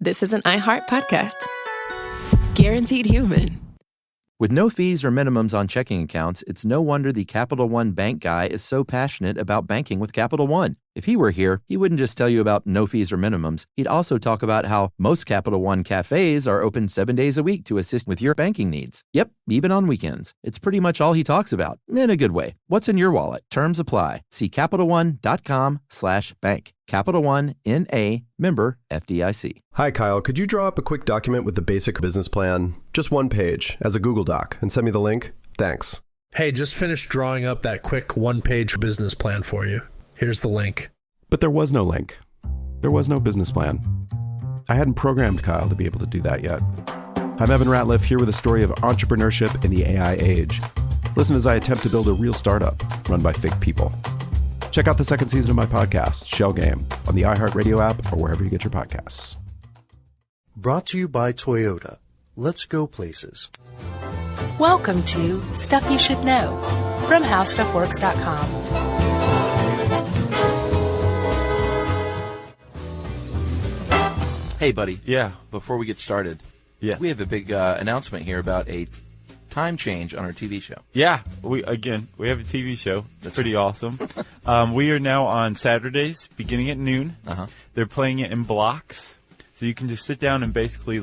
this is an iHeart podcast. Guaranteed human. With no fees or minimums on checking accounts, it's no wonder the Capital One bank guy is so passionate about banking with Capital One. If he were here, he wouldn't just tell you about no fees or minimums. He'd also talk about how most Capital One cafes are open 7 days a week to assist with your banking needs. Yep, even on weekends. It's pretty much all he talks about, in a good way. What's in your wallet? Terms apply. See CapitalOne.com/bank. Capital One, N.A., member FDIC. Hi, Kyle. Could you draw up a quick document with the basic business plan, just one page, as a Google Doc, and send me the link? Thanks. Hey, just finished drawing up that quick one-page business plan for you. Here's the link. But there was no link. There was no business plan. I hadn't programmed Kyle to be able to do that yet. I'm Evan Ratliff, here with a story of entrepreneurship in the AI age. Listen as I attempt to build a real startup run by fake people. Check out the second season of my podcast, Shell Game, on the iHeartRadio app or wherever you get your podcasts. Brought to you by Toyota. Let's go places. Welcome to Stuff You Should Know from HowStuffWorks.com. Hey, buddy. Yeah. Before we get started, Yeah. we have a big announcement here about a time change on our TV show. Yeah. We have a TV show. It's pretty awesome. We are now on Saturdays, beginning at noon. They're playing it in blocks. So you can just sit down and basically,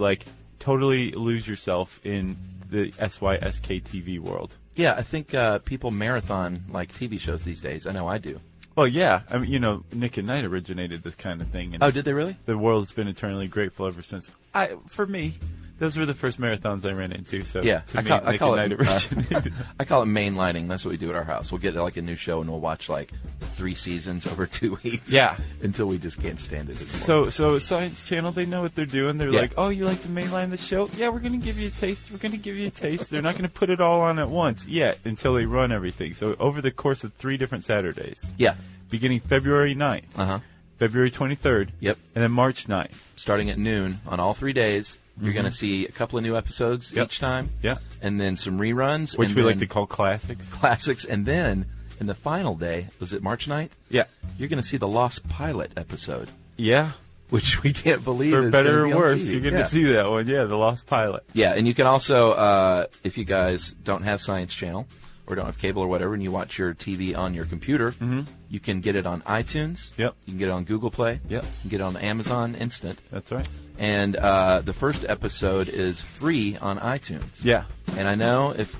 totally lose yourself in the SYSK TV world. Yeah, I think people marathon TV shows these days. I know I do. Well, yeah. I mean, Nick at Night originated this kind of thing. And oh, did they really? The world's been eternally grateful ever since. For me, those were the first marathons I ran into. So yeah, to me, Nick at Night originated. I call it mainlining. That's what we do at our house. We'll get a new show and we'll watch 3 seasons over 2 weeks. Yeah. Until we just can't stand it anymore. So Science Channel, they know what they're doing. They're like, oh, you like to mainline the show? Yeah, we're going to give you a taste. We're going to give you a taste. They're not going to put it all on at once yet until they run everything. So over the course of 3 different Saturdays. Yeah. Beginning February 9th. February 23rd. Yep. And then March 9th. Starting at noon on all 3 days. You're going to see a couple of new episodes each time. Yeah. And then some reruns. Which we like to call classics. Classics. And then, in the final day, was it March 9th? Yeah. You're going to see the Lost Pilot episode. Yeah. Which we can't believe For is better going to or be on worse, TV. you're going to see that one. Yeah, the Lost Pilot. Yeah, and you can also, if you guys don't have Science Channel or don't have cable or whatever, and you watch your TV on your computer, you can get it on iTunes. Yep. You can get it on Google Play. Yep. You can get it on Amazon Instant. That's right. And the first episode is free on iTunes. Yeah. And I know if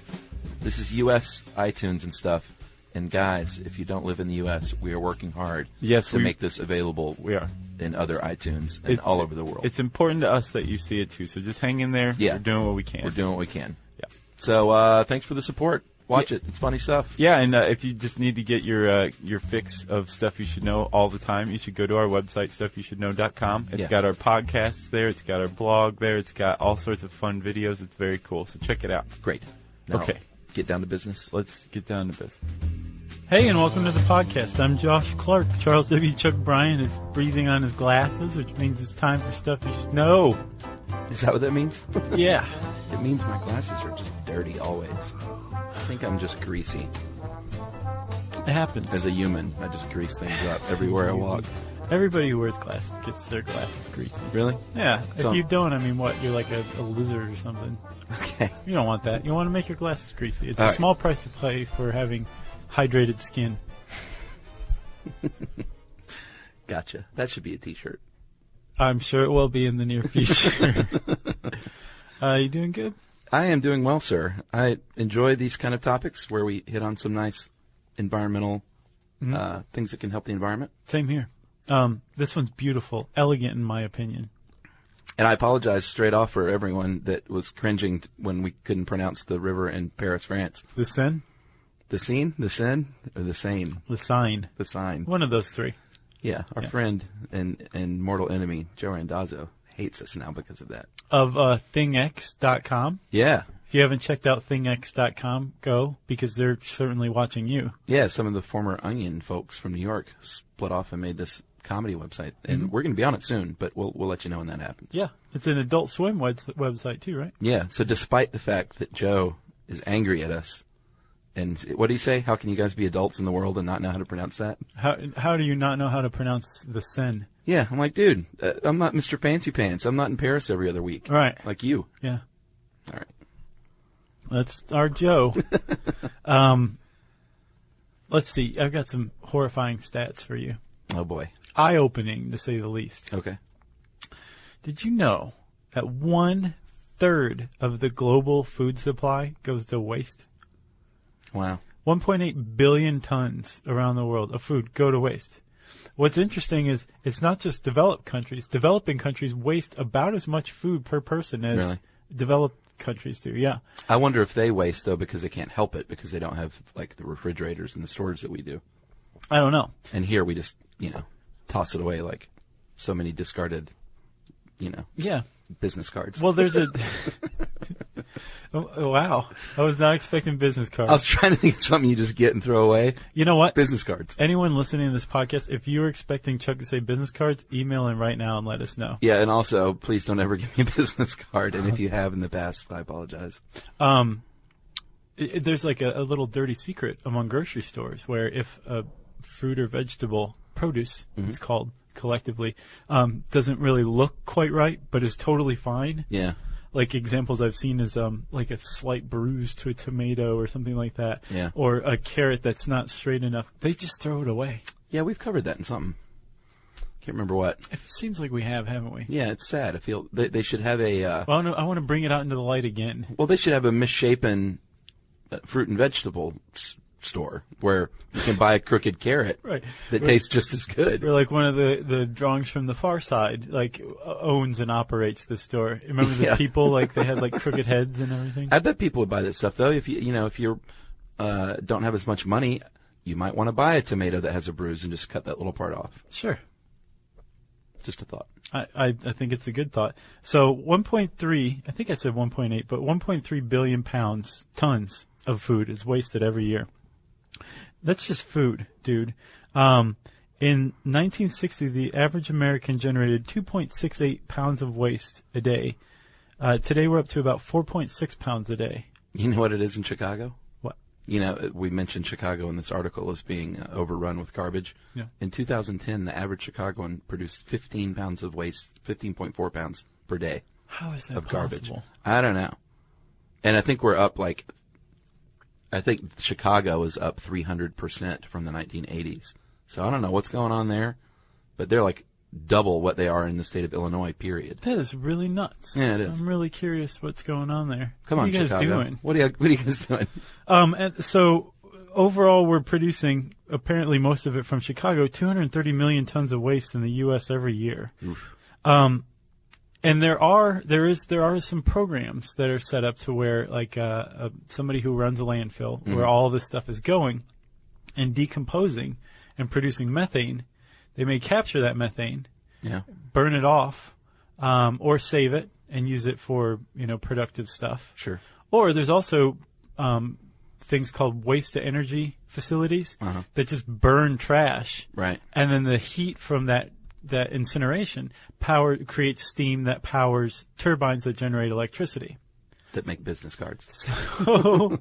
this is U.S. iTunes and stuff, and guys, if you don't live in the U.S., we are working hard to make this available. We are. In other iTunes and all over the world. It's important to us that you see it, too. So just hang in there. Yeah. We're doing what we can. We're doing what we can. Yeah. So thanks for the support. Watch it. It's funny stuff. Yeah, and if you just need to get your fix of stuff you should know all the time, you should go to our website, stuffyoushouldknow.com. It's got our podcasts there. It's got our blog there. It's got all sorts of fun videos. It's very cool. So check it out. Great. Now, okay. Get down to business. Let's get down to business. Hey, and welcome to the podcast. I'm Josh Clark. Charles W. Chuck Bryan is breathing on his glasses, which means it's time for Stuff You Should Know. Is that what that means? Yeah. It means my glasses are just dirty always. I think I'm just greasy. It happens. As a human, I just grease things up everywhere I walk. Everybody who wears glasses gets their glasses greasy. Really? Yeah. So, if you don't, I mean, what? You're like a lizard or something. Okay. You don't want that. You want to make your glasses greasy. It's all a right. small price to pay for having hydrated skin. Gotcha. That should be a t-shirt. I'm sure it will be in the near future. You doing good? I am doing well, sir. I enjoy these kind of topics where we hit on some nice environmental things that can help the environment. Same here. This one's beautiful, elegant in my opinion. And I apologize straight off for everyone that was cringing when we couldn't pronounce the river in Paris, France. The Seine? The Seine? The Seine? Or the Seine? The Seine. The Seine. One of those three. Yeah. Our friend and mortal enemy, Joe Randazzo, hates us now because of that. Of thingx.com. Yeah. If you haven't checked out thingx.com, go, because they're certainly watching you. Yeah, some of the former Onion folks from New York split off and made this comedy website. And we're going to be on it soon, but we'll let you know when that happens. Yeah. It's an Adult Swim website too, right? Yeah. So despite the fact that Joe is angry at us, and what do you say? How can you guys be adults in the world and not know how to pronounce that? How do you not know how to pronounce the Seine? Yeah, I'm like, dude, I'm not Mr. Fancy Pants. I'm not in Paris every other week. Right. Like you. Yeah. All right. That's our Joe. Let's see. I've got some horrifying stats for you. Oh, boy. Eye-opening, to say the least. Okay. Did you know that 1/3 of the global food supply goes to waste? Wow. 1.8 billion tons around the world of food go to waste. What's interesting is it's not just developed countries. Developing countries waste about as much food per person as developed countries do. Yeah. I wonder if they waste, though, because they can't help it, because they don't have, like, the refrigerators and the storage that we do. I don't know. And here we just, toss it away like so many discarded, Yeah. business cards. Well, there's a... Oh, wow. I was not expecting business cards. I was trying to think of something you just get and throw away. You know what? Business cards. Anyone listening to this podcast, if you were expecting Chuck to say business cards, email him right now and let us know. Yeah, and also, please don't ever give me a business card. And if you have in the past, I apologize. There's like a little dirty secret among grocery stores where if a fruit or vegetable, produce, it's called collectively, doesn't really look quite right, but is totally fine. Yeah. Like examples I've seen is like a slight bruise to a tomato or something like that. Yeah. Or a carrot that's not straight enough. They just throw it away. Yeah, we've covered that in something. Can't remember what. It seems like we have, haven't we? Yeah, it's sad. I feel they should have a... Well, no, I want to bring it out into the light again. Well, they should have a misshapen fruit and vegetable store where you can buy a crooked carrot that tastes just as good. Or like one of the drawings from The Far Side, like owns and operates the store. Remember the people, like they had like crooked heads and everything? I bet people would buy that stuff though. If if you don't have as much money, you might want to buy a tomato that has a bruise and just cut that little part off. Sure. Just a thought. I think it's a good thought. So 1.3, I think I said 1.8, but 1.3 billion tons of food is wasted every year. That's just food, dude. In 1960, the average American generated 2.68 pounds of waste a day. Today, we're up to about 4.6 pounds a day. You know what it is in Chicago? What? We mentioned Chicago in this article as being overrun with garbage. Yeah. In 2010, the average Chicagoan produced 15 pounds of waste, 15.4 pounds per day. How is that of garbage? possible? I don't know. And I think we're up I think Chicago is up 300% from the 1980s. So I don't know what's going on there, but they're like double what they are in the state of Illinois, period. That is really nuts. Yeah, it is. I'm really curious what's going on there. Come on, what are you guys Chicago. doing? What are you guys doing? So overall, we're producing, apparently most of it from Chicago, 230 million tons of waste in the U.S. every year. Oof. And there are some programs that are set up to where like somebody who runs a landfill where all this stuff is going and decomposing and producing methane. They may capture that methane, burn it off, or save it and use it for productive stuff. Sure. Or there's also things called waste to energy facilities that just burn trash. Right. And then the heat from that incineration creates steam that powers turbines that generate electricity. That make business cards. So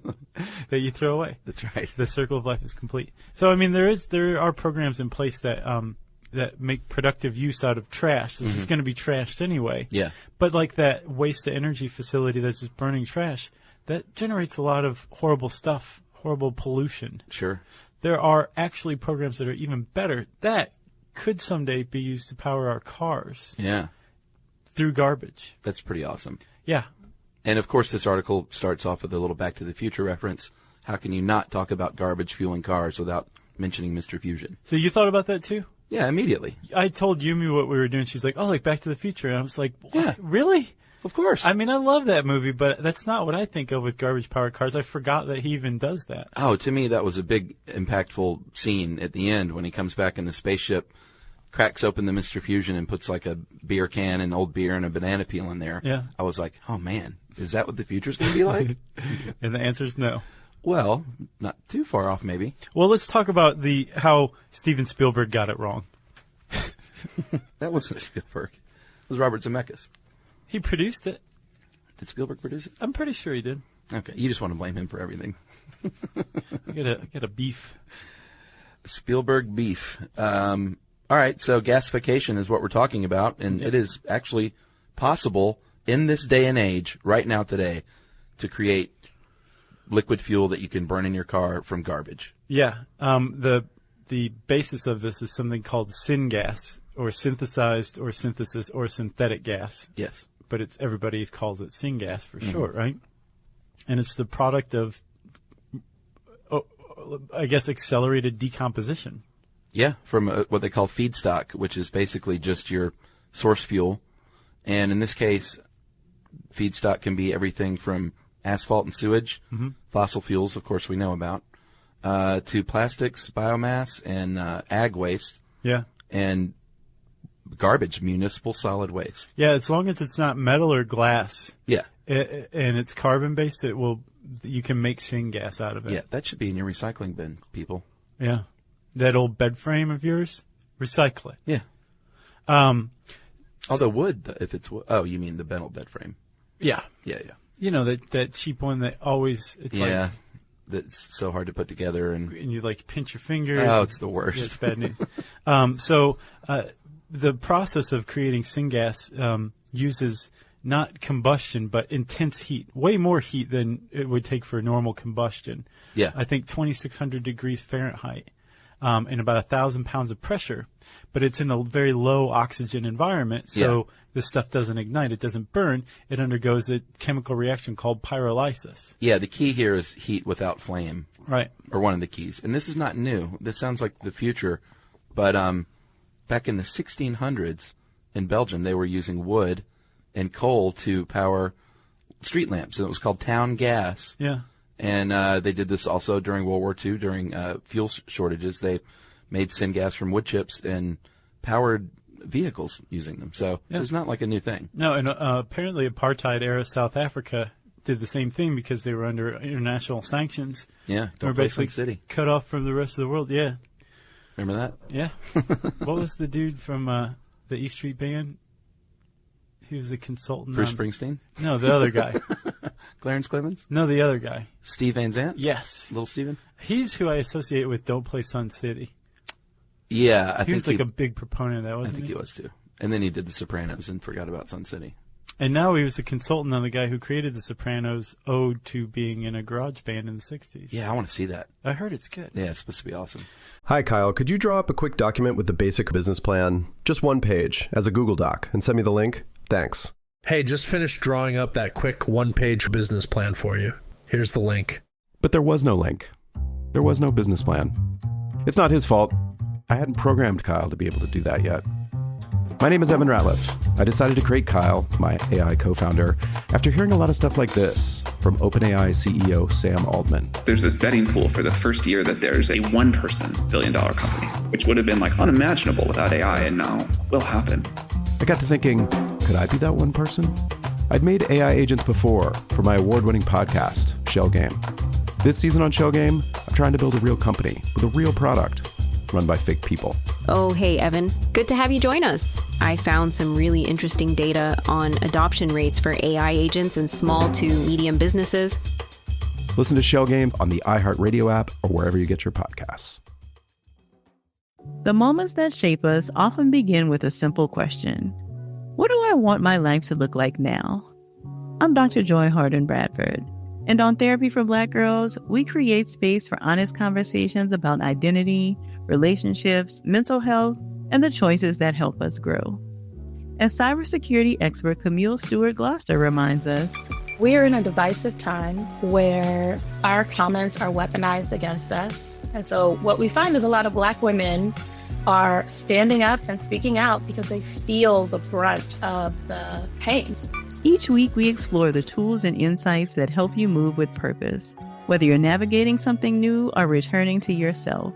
that you throw away. That's right. The circle of life is complete. So I mean, there are programs in place that make productive use out of trash. This is going to be trashed anyway. Yeah. But like that waste to energy facility that's just burning trash, that generates a lot of horrible stuff, horrible pollution. Sure. There are actually programs that are even better that could someday be used to power our cars. Yeah. Through garbage. That's pretty awesome. Yeah. And of course, this article starts off with a little Back to the Future reference. How can you not talk about garbage fueling cars without mentioning Mr. Fusion? So you thought about that too? Yeah, immediately. I told Yumi what we were doing. She's like, oh, like Back to the Future. And I was like, what? Yeah. Really? Of course. I mean, I love that movie, but that's not what I think of with garbage-powered cars. I forgot that he even does that. Oh, to me, that was a big, impactful scene at the end when he comes back in the spaceship, cracks open the Mr. Fusion and puts like a beer can and old beer and a banana peel in there. Yeah. I was like, oh, man, is that what the future's going to be like? And the answer is no. Well, not too far off, maybe. Well, let's talk about how Steven Spielberg got it wrong. That wasn't Spielberg. It was Robert Zemeckis. He produced it. Did Spielberg produce it? I'm pretty sure he did. Okay, you just want to blame him for everything. I got a beef. Spielberg beef. All right, so gasification is what we're talking about, and it is actually possible in this day and age, right now today, to create liquid fuel that you can burn in your car from garbage. Yeah. The basis of this is something called syngas, or synthesized or synthesis or synthetic gas. Yes. But everybody calls it syngas for short, right? And it's the product of, I guess, accelerated decomposition. Yeah, from what they call feedstock, which is basically just your source fuel. And in this case, feedstock can be everything from asphalt and sewage, fossil fuels, of course, we know about, to plastics, biomass, and ag waste. Yeah. And garbage, municipal solid waste. Yeah, as long as it's not metal or glass. Yeah. And it's carbon-based, you can make syngas out of it. Yeah, that should be in your recycling bin, people. Yeah. That old bed frame of yours, recycle it. Yeah. Although wood, if it's wood. Oh, you mean the metal bed frame? Yeah. Yeah, yeah. You know, that cheap one that always, it's like, that's so hard to put together. And you like pinch your fingers. Oh, it's the worst. Yeah, it's bad news. So the process of creating syngas uses not combustion, but intense heat. Way more heat than it would take for normal combustion. Yeah. I think 2,600 degrees Fahrenheit. And about 1,000 pounds of pressure, but it's in a very low oxygen environment, so this stuff doesn't ignite, it doesn't burn, it undergoes a chemical reaction called pyrolysis. Yeah, the key here is heat without flame. Right. Or one of the keys. And this is not new. This sounds like the future, but back in the 1600s in Belgium, they were using wood and coal to power street lamps, and it was called town gas. Yeah. And they did this also during World War II, during fuel shortages. They made syngas from wood chips and powered vehicles using them. So it's not like a new thing. No, and apparently apartheid-era South Africa did the same thing because they were under international sanctions. Yeah, don't play Sun City. Cut off from the rest of the world, yeah. Remember that? Yeah. What was the dude from the E Street Band? He was the consultant. Bruce Springsteen? No, the other guy. Clarence Clemens? No, the other guy. Steve Van Zandt? Yes. Little Steven? He's who I associate with Don't Play Sun City. Yeah, I he was like a big proponent of that, wasn't he? I think he was too. And then he did The Sopranos and forgot about Sun City. And now he was the consultant on the guy who created The Sopranos, ode to being in a garage band in the 60s. Yeah, I want to see that. I heard it's good. Yeah, it's supposed to be awesome. Hi, Kyle. Could you draw up a quick document with the basic business plan, just one page, as a Google Doc, and send me the link? Thanks. Hey, just finished drawing up that quick one-page business plan for you. Here's the link. But there was no link. There was no business plan. It's not his fault. I hadn't programmed Kyle to be able to do that yet. My name is Evan Ratliff. I decided to create Kyle, my AI co-founder, after hearing a lot of stuff like this from OpenAI CEO Sam Altman. There's this betting pool for the first year that there's a one-person billion-dollar company, which would have been like unimaginable without AI, and now will happen. I got to thinking, could I be that one person? I'd made AI agents before for my award-winning podcast, Shell Game. This season on Shell Game, I'm trying to build a real company with a real product run by fake people. Oh, hey, Evan. Good to have you join us. I found some really interesting data on adoption rates for AI agents in small to medium businesses. Listen to Shell Game on the iHeartRadio app or wherever you get your podcasts. The moments that shape us often begin with a simple question. What do I want my life to look like now? I'm Dr. Joy Harden Bradford, and on Therapy for Black Girls, we create space for honest conversations about identity, relationships, mental health, and the choices that help us grow. As cybersecurity expert Camille Stewart-Gloucester reminds us, we are in a divisive time where our comments are weaponized against us. And so what we find is a lot of Black women are standing up and speaking out because they feel the brunt of the pain. Each week, we explore the tools and insights that help you move with purpose, whether you're navigating something new or returning to yourself.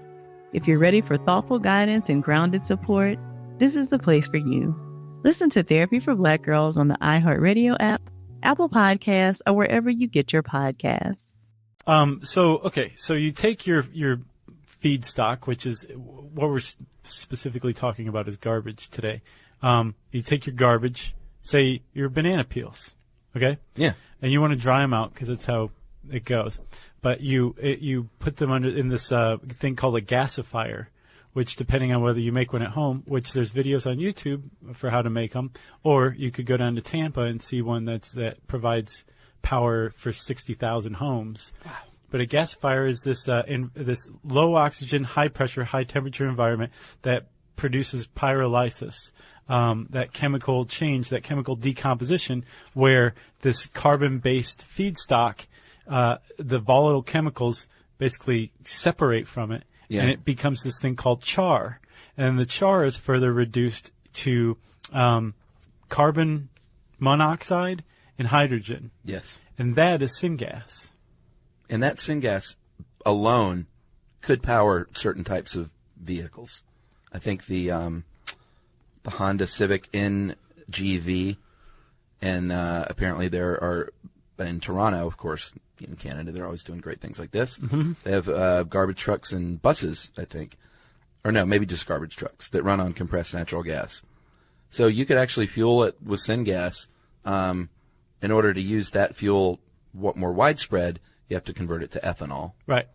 If you're ready for thoughtful guidance and grounded support, this is the place for you. Listen to Therapy for Black Girls on the iHeartRadio app, Apple Podcasts, or wherever you get your podcasts. So you take your feedstock, which is what we're specifically talking about is garbage today. You take your garbage, say your banana peels, okay? Yeah. And you want to dry them out because that's how it goes. But you put them in this thing called a gasifier, which depending on whether you make one at home, which there's videos on YouTube for how to make them, or you could go down to Tampa and see one that provides power for 60,000 homes. Wow. But a gasifier is this low oxygen, high pressure, high temperature environment that produces pyrolysis, that chemical change, that chemical decomposition, where this carbon-based feedstock, the volatile chemicals basically separate from it, and it becomes this thing called char. And the char is further reduced to carbon monoxide and hydrogen. Yes. And that is syngas. And that syngas alone could power certain types of vehicles. I think the Honda Civic NGV, and apparently there are, in Toronto, of course, in Canada, they're always doing great things like this. Mm-hmm. They have garbage trucks and buses, I think. Or no, maybe just garbage trucks that run on compressed natural gas. So you could actually fuel it with syngas. In order to use that fuel more widespread, you have to convert it to ethanol. Right.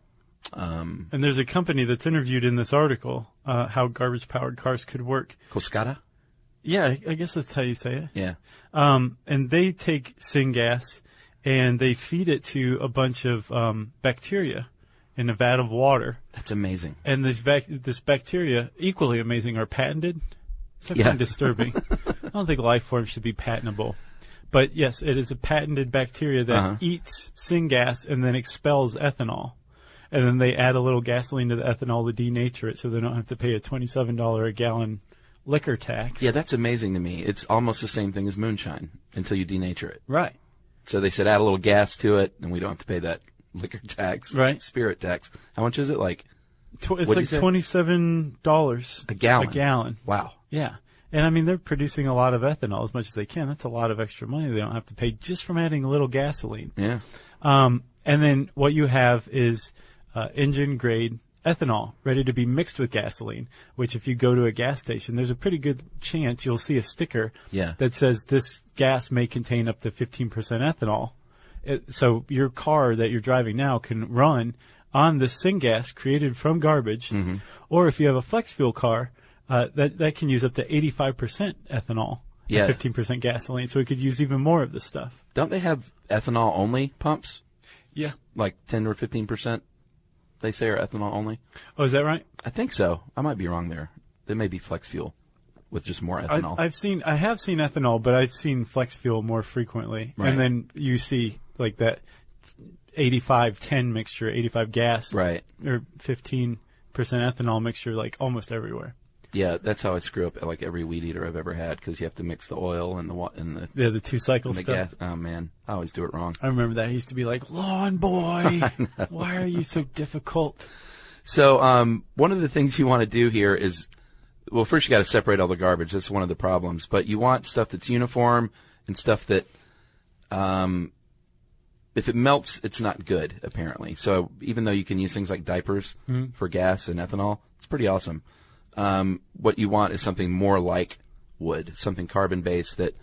And there's a company that's interviewed in this article how garbage-powered cars could work. Coscata? Yeah, I guess that's how you say it. Yeah. And they take syngas and they feed it to a bunch of bacteria in a vat of water. That's amazing. And this bacteria, equally amazing, are patented. So kind of disturbing. I don't think life forms should be patentable. But yes, it is a patented bacteria that eats syngas and then expels ethanol. And then they add a little gasoline to the ethanol to denature it so they don't have to pay a $27 a gallon liquor tax. Yeah, that's amazing to me. It's almost the same thing as moonshine until you denature it. Right. So they said add a little gas to it and we don't have to pay that liquor tax. Right. Spirit tax. How much is it? Like, it's like $27 a gallon. A gallon. Wow. Yeah. And I mean, they're producing a lot of ethanol as much as they can. That's a lot of extra money they don't have to pay just from adding a little gasoline. Yeah. And then what you have is engine grade ethanol ready to be mixed with gasoline, which if you go to a gas station, there's a pretty good chance you'll see a sticker that says this gas may contain up to 15% ethanol. So your car that you're driving now can run on this syngas created from garbage. Mm-hmm. Or if you have a flex fuel car, that can use up to 85% ethanol and 15% gasoline, so it could use even more of this stuff. Don't they have ethanol-only pumps? Yeah. Like 10 or 15%, they say, are ethanol only? Oh, is that right? I think so. I might be wrong there. They may be flex fuel with just more ethanol. I have seen ethanol, but I've seen flex fuel more frequently. Right. And then you see like that 85-10 mixture, 85 gas, right, or 15% ethanol mixture, like almost everywhere. Yeah, that's how I screw up like every weed eater I've ever had, because you have to mix the oil and the the 2 cycle stuff. Gas. Oh man, I always do it wrong. I remember that. I used to be like, "Lawn boy, why are you so difficult?" So one of the things you want to do here is, well, first you got to separate all the garbage. That's one of the problems. But you want stuff that's uniform and stuff that, if it melts, it's not good, apparently. So even though you can use things like diapers for gas and ethanol, it's pretty awesome. What you want is something more like wood, something carbon-based that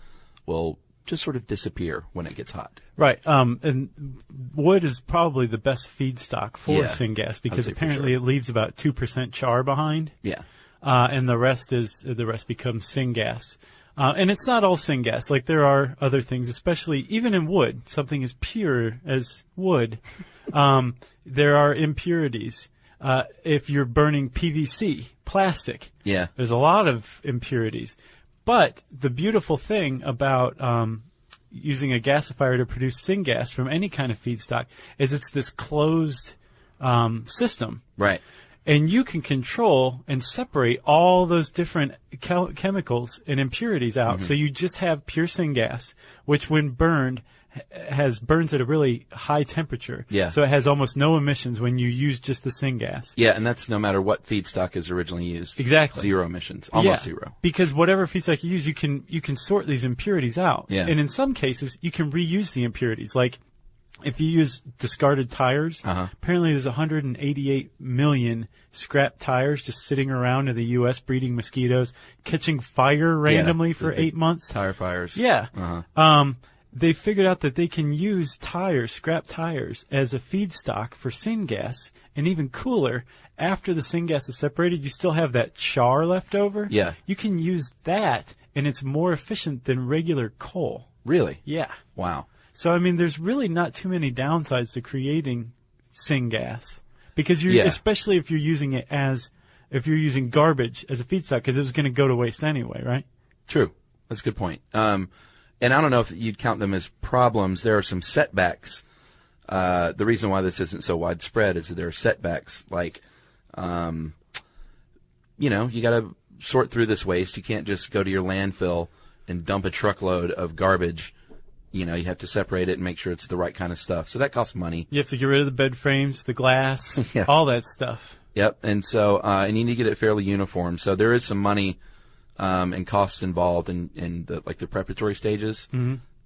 will just sort of disappear when it gets hot. Right. And wood is probably the best feedstock for syngas, because apparently it leaves about 2% char behind. Yeah. And the rest becomes syngas. And it's not all syngas. Like, there are other things, especially even in wood, something as pure as wood. There are impurities. If you're burning PVC, plastic, there's a lot of impurities. But the beautiful thing about using a gasifier to produce syngas from any kind of feedstock is it's this closed system. Right. And you can control and separate all those different chemicals and impurities out. Mm-hmm. So you just have pure syngas, which when burned burns at a really high temperature. Yeah. So it has almost no emissions when you use just the syngas. Yeah, and that's no matter what feedstock is originally used. Exactly. 0 emissions. Almost zero. Because whatever feedstock you use, you can sort these impurities out. Yeah. And in some cases, you can reuse the impurities. Like, if you use discarded tires, apparently there's 188 million scrap tires just sitting around in the U.S. breeding mosquitoes, catching fire randomly for 8 months. Tire fires. Yeah. They figured out that they can use scrap tires, as a feedstock for syngas And even cooler, after the syngas is separated, you still have that char left over. Yeah. You can use that, and it's more efficient than regular coal. Really? Yeah. Wow. So, I mean, there's really not too many downsides to creating syngas. Because you're, especially if you're using it if you're using garbage as a feedstock, because it was going to go to waste anyway, right? True. That's a good point. And I don't know if you'd count them as problems. There are some setbacks. The reason why this isn't so widespread is that there are setbacks. Like, you got to sort through this waste. You can't just go to your landfill and dump a truckload of garbage. You have to separate it and make sure it's the right kind of stuff. So that costs money. You have to get rid of the bed frames, the glass, all that stuff. Yep. And so, and you need to get it fairly uniform. So there is some money, and costs involved in the preparatory stages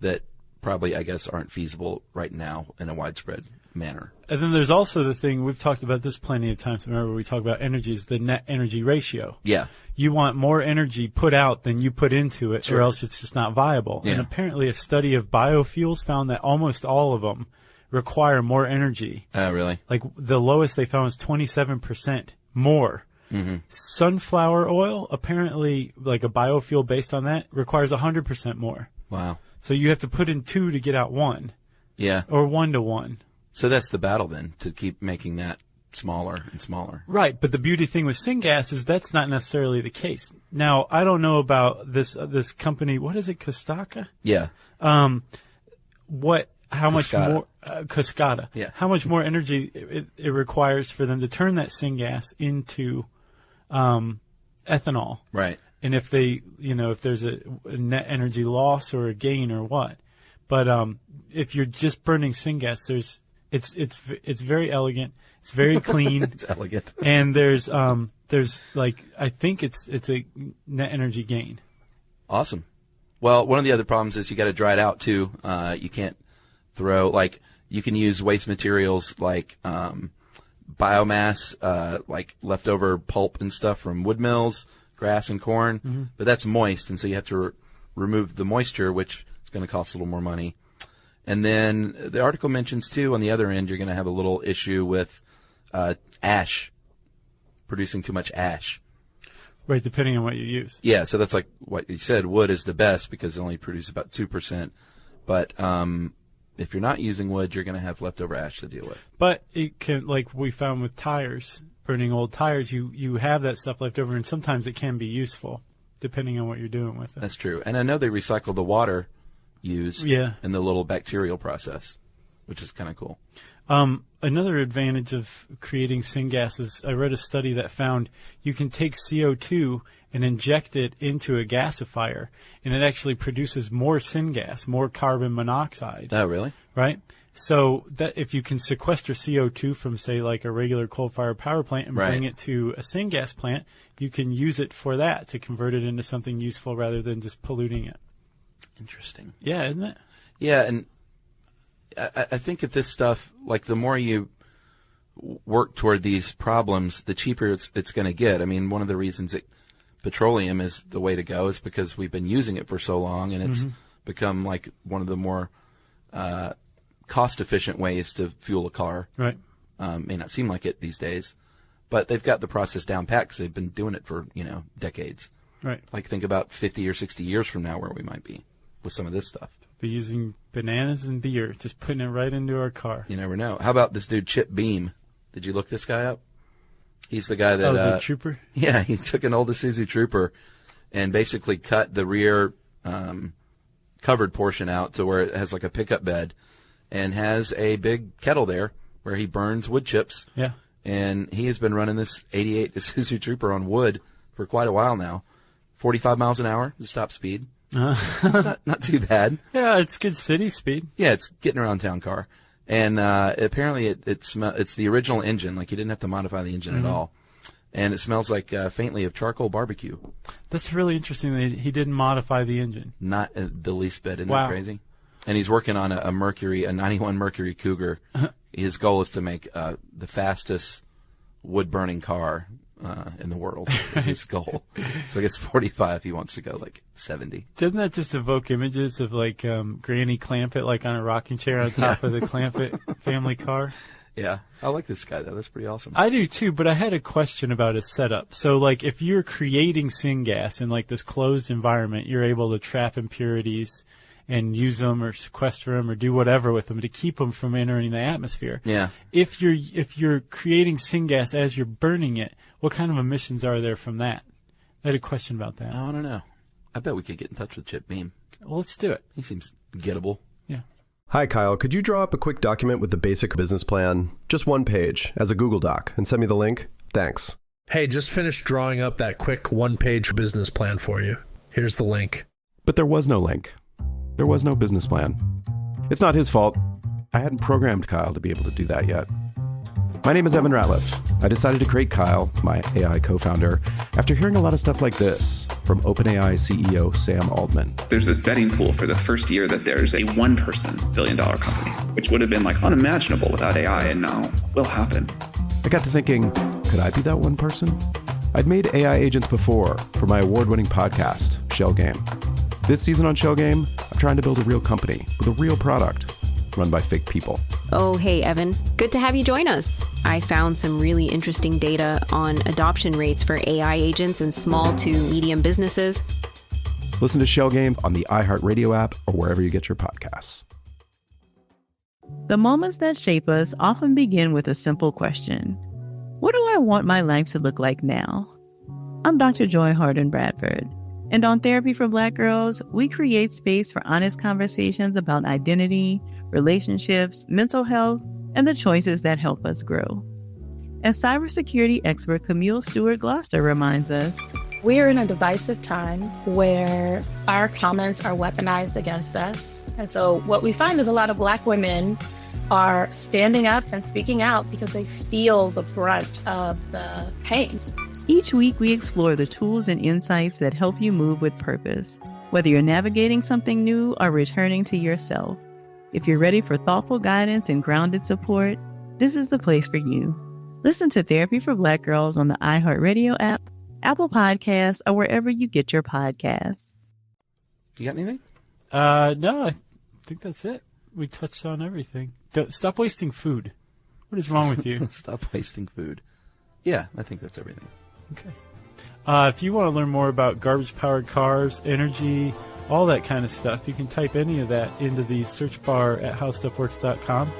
that probably, I guess, aren't feasible right now in a widespread manner. And then there's also the thing, we've talked about this plenty of times, remember we talk about energy, is the net energy ratio. Yeah. You want more energy put out than you put into it, Sure. or else it's just not viable. Yeah. And apparently a study of biofuels found that almost all of them require more energy. Oh, really? Like the lowest they found was 27% more. Mm-hmm. Sunflower oil, apparently, like a biofuel based on that, requires 100% more. Wow. So you have to put in 2 to get out 1. Yeah. Or 1 to 1. So that's the battle then, to keep making that smaller and smaller. Right, but the beauty thing with syngas is that's not necessarily the case. Now, I don't know about this company. What is it, Costaka? Yeah. How much Cascada. more Cascada? Yeah. How much more energy it requires for them to turn that syngas into ethanol? Right. And if they, if there's a net energy loss or a gain or what, but if you're just burning syngas, it's very elegant. It's very clean. It's elegant. And there's I think it's a net energy gain. Awesome. Well, one of the other problems is you got to dry it out too. You can't throw, you can use waste materials like biomass, like leftover pulp and stuff from wood mills, grass and corn, but that's moist, and so you have to remove the moisture, which is going to cost a little more money. And then the article mentions too, on the other end, you're going to have a little issue with ash, producing too much ash. Right, depending on what you use. Yeah, so that's like what you said. Wood is the best because it only produces about 2%. But if you're not using wood, you're going to have leftover ash to deal with. But it can, like we found with tires, burning old tires, you have that stuff left over, and sometimes it can be useful, depending on what you're doing with it. That's true. And I know they recycle the water used in the little bacterial process, which is kind of cool. Another advantage of creating syngas is I read a study that found you can take CO2 and inject it into a gasifier, and it actually produces more syngas, more carbon monoxide. Oh, really? Right? So that if you can sequester CO2 from, say, like a regular coal-fired power plant and bring it to a syngas plant, you can use it for that to convert it into something useful rather than just polluting it. Interesting. Yeah, isn't it? Yeah, and I think that this stuff, like the more you work toward these problems, the cheaper it's going to get. I mean, one of the reasons that petroleum is the way to go is because we've been using it for so long, and it's become like one of the more cost-efficient ways to fuel a car. Right. May not seem like it these days, but they've got the process down pat because they've been doing it for, decades. Right. Like think about 50 or 60 years from now where we might be with some of this stuff. Be using bananas and beer, just putting it right into our car. You never know. How about this dude, Chip Beam? Did you look this guy up? He's the guy that... the Trooper? Yeah, he took an old Isuzu Trooper and basically cut the rear covered portion out to where it has like a pickup bed and has a big kettle there where he burns wood chips. Yeah. And he has been running this 88 Isuzu Trooper on wood for quite a while now. 45 miles an hour, the stop speed. Not too bad. Yeah, it's good city speed. Yeah, it's getting around town car. And apparently it's the original engine. Like, you didn't have to modify the engine at all. And it smells like faintly of charcoal barbecue. That's really interesting that he didn't modify the engine. Not the least bit. Isn't Wow. that crazy? And he's working on a 91 Mercury Cougar. His goal is to make the fastest wood-burning car in the world. Is his goal. So I guess 45, he wants to go like 70. Doesn't that just evoke images of like Granny Clampett like on a rocking chair on top of the Clampett family car? Yeah, I like this guy, though. That's pretty awesome. I do, too, but I had a question about his setup. So, like, if you're creating syngas in, like, this closed environment, you're able to trap impurities and use them or sequester them or do whatever with them to keep them from entering the atmosphere. Yeah. If you're creating syngas as you're burning it, what kind of emissions are there from that? I had a question about that. I don't know. I bet we could get in touch with Chip Beam. Well, let's do it. He seems gettable. Yeah. Hi, Kyle. Could you draw up a quick document with the basic business plan, just one page, as a Google Doc, and send me the link? Thanks. Hey, just finished drawing up that quick one-page business plan for you. Here's the link. But there was no link. There was no business plan. It's not his fault. I hadn't programmed Kyle to be able to do that yet. My name is Evan Ratliff. I decided to create Kyle, my AI co-founder, after hearing a lot of stuff like this from OpenAI CEO Sam Altman. There's this betting pool for the first year that there's a one-person billion-dollar company, which would have been like unimaginable without AI, and now will happen. I got to thinking, could I be that one person? I'd made AI agents before for my award-winning podcast, Shell Game. This season on Shell Game, I'm trying to build a real company with a real product run by fake people. Oh, hey, Evan. Good to have you join us. I found some really interesting data on adoption rates for AI agents in small to medium businesses. Listen to Shell Game on the iHeartRadio app or wherever you get your podcasts. The moments that shape us often begin with a simple question. What do I want my life to look like now? I'm Dr. Joy Harden Bradford. And on Therapy for Black Girls, we create space for honest conversations about identity, relationships, mental health, and the choices that help us grow. As cybersecurity expert Camille Stewart-Gloucester reminds us, we are in a divisive time where our comments are weaponized against us. And so what we find is a lot of Black women are standing up and speaking out because they feel the brunt of the pain. Each week, we explore the tools and insights that help you move with purpose, whether you're navigating something new or returning to yourself. If you're ready for thoughtful guidance and grounded support, this is the place for you. Listen to Therapy for Black Girls on the iHeartRadio app, Apple Podcasts, or wherever you get your podcasts. You got anything? No, I think that's it. We touched on everything. Stop wasting food. What is wrong with you? Stop wasting food. Yeah, I think that's everything. Okay. If you want to learn more about garbage-powered cars, energy, all that kind of stuff, you can type any of that into the search bar at howstuffworks.com.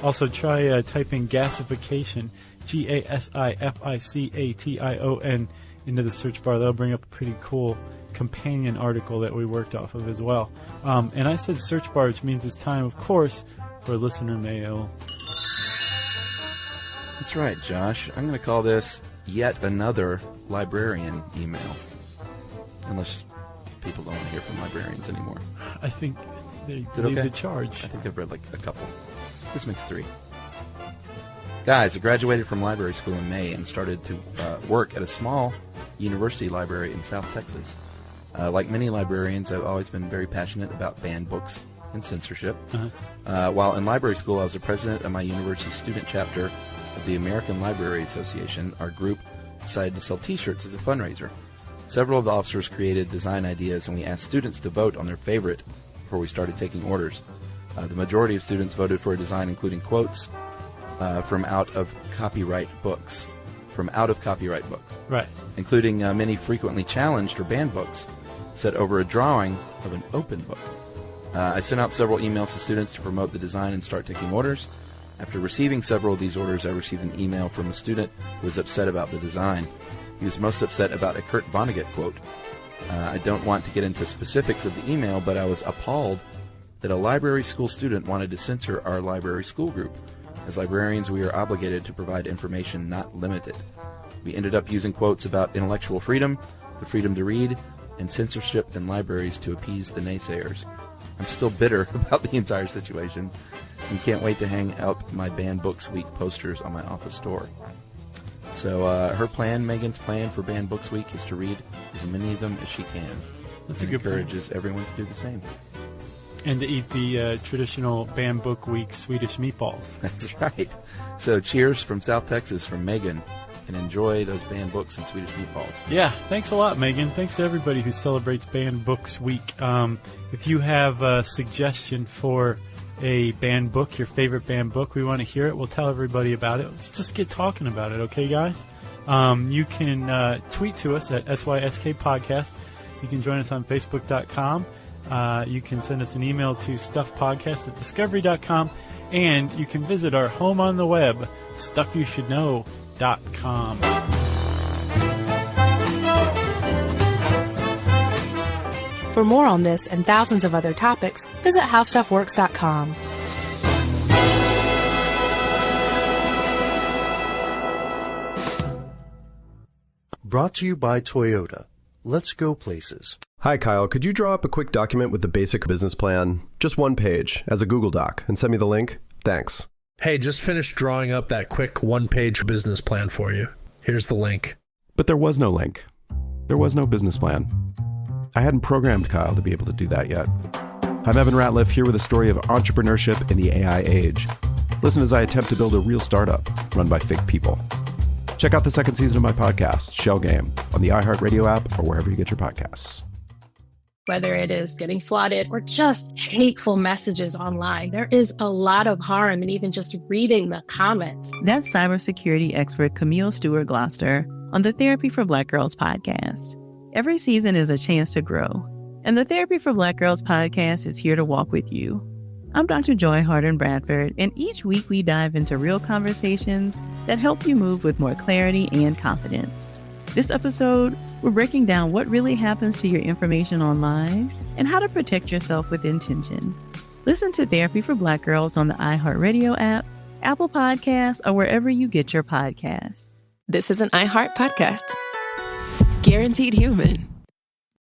Also, try typing gasification, Gasification, into the search bar. That'll bring up a pretty cool companion article that we worked off of as well. And I said search bar, which means it's time, of course, for listener mail. That's right, Josh. I'm going to call this yet another librarian email. Unless people don't want to hear from librarians anymore. I think they lead okay? The charge. I think I've read like a couple. This makes 3. Guys, I graduated from library school in May and started to work at a small university library in South Texas. Like many librarians, I've always been very passionate about banned books and censorship. While in library school, I was the president of my university student chapter of the American Library Association. Our group decided to sell T-shirts as a fundraiser. Several of the officers created design ideas, and we asked students to vote on their favorite before we started taking orders. The majority of students voted for a design including quotes from out of copyright books. Right. Including many frequently challenged or banned books set over a drawing of an open book. I sent out several emails to students to promote the design and start taking orders. After receiving several of these orders, I received an email from a student who was upset about the design. He was most upset about a Kurt Vonnegut quote. I don't want to get into specifics of the email, but I was appalled that a library school student wanted to censor our library school group. As librarians, we are obligated to provide information, not limited. We ended up using quotes about intellectual freedom, the freedom to read, and censorship in libraries to appease the naysayers. I'm still bitter about the entire situation and can't wait to hang out my Banned Books Week posters on my office door. So her plan, Megan's plan for Banned Books Week, is to read as many of them as she can. That's a good plan. Encourages everyone to do the same. And to eat the traditional Banned Book Week Swedish meatballs. That's right. So cheers from South Texas from Megan, and enjoy those banned books and Swedish meatballs. Yeah, thanks a lot, Megan. Thanks to everybody who celebrates Banned Books Week. If you have a suggestion for a banned book, your favorite banned book. We want to hear it. We'll tell everybody about it. Let's just get talking about it, okay, guys? You can tweet to us at SYSK Podcast. You can join us on Facebook.com. You can send us an email to stuffpodcast@discovery.com. And you can visit our home on the web, stuffyoushouldknow.com. For more on this and thousands of other topics, visit howstuffworks.com. Brought to you by Toyota. Let's go places. Hi, Kyle. Could you draw up a quick document with the basic business plan? Just one page, as a Google Doc, and send me the link? Thanks. Hey, just finished drawing up that quick one-page business plan for you. Here's the link. But there was no link. There was no business plan. I hadn't programmed Kyle to be able to do that yet. I'm Evan Ratliff, here with a story of entrepreneurship in the AI age. Listen as I attempt to build a real startup run by fake people. Check out the second season of my podcast, Shell Game, on the iHeartRadio app or wherever you get your podcasts. Whether it is getting swatted or just hateful messages online, there is a lot of harm in even just reading the comments. That's cybersecurity expert Camille Stewart-Gloucester on the Therapy for Black Girls podcast. Every season is a chance to grow, and the Therapy for Black Girls podcast is here to walk with you. I'm Dr. Joy Harden-Bradford, and each week we dive into real conversations that help you move with more clarity and confidence. This episode, we're breaking down what really happens to your information online and how to protect yourself with intention. Listen to Therapy for Black Girls on the iHeartRadio app, Apple Podcasts, or wherever you get your podcasts. This is an iHeart podcast. Guaranteed human.